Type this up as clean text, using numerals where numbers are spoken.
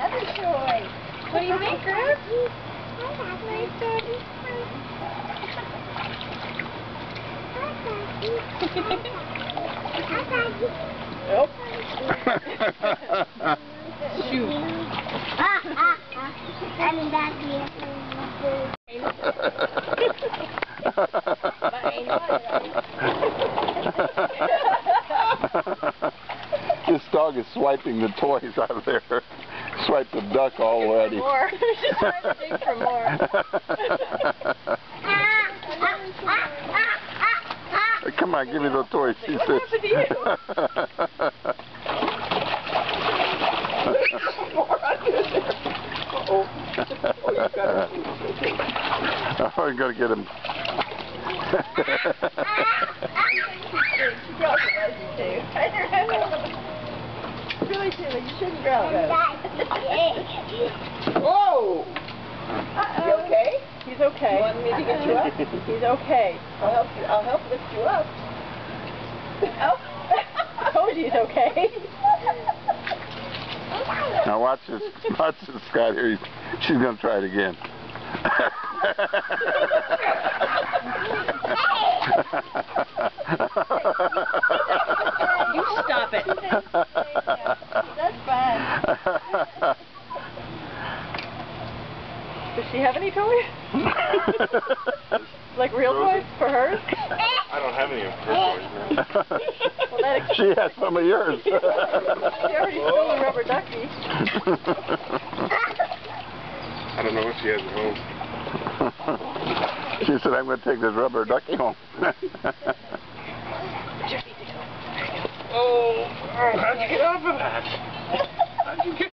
Another toy. What do you think, Ruth? Nope. Shoot. This dog is swiping the toys out of there. Swipe the duck already. More. She's trying to dig for more. Come on, give me those toys. She What says. happened to you? Oh, you got it. Oh, you're going to get him. Really, Sheila, you shouldn't growl. Whoa! You okay? He's okay. You want me to get you up? He's okay. I'll help lift you up. Oh, I told you he's okay. Now watch this Scott here. She's going to try it again. You stop it. That's fun. Does she have any toys? Like real toys for hers? I don't have any of her toys, man. Well, that She has some of yours. She already stole a rubber ducky. I don't know what she has at home. She said, I'm going to take this rubber ducky home. Oh, how'd you get off of that? How'd you get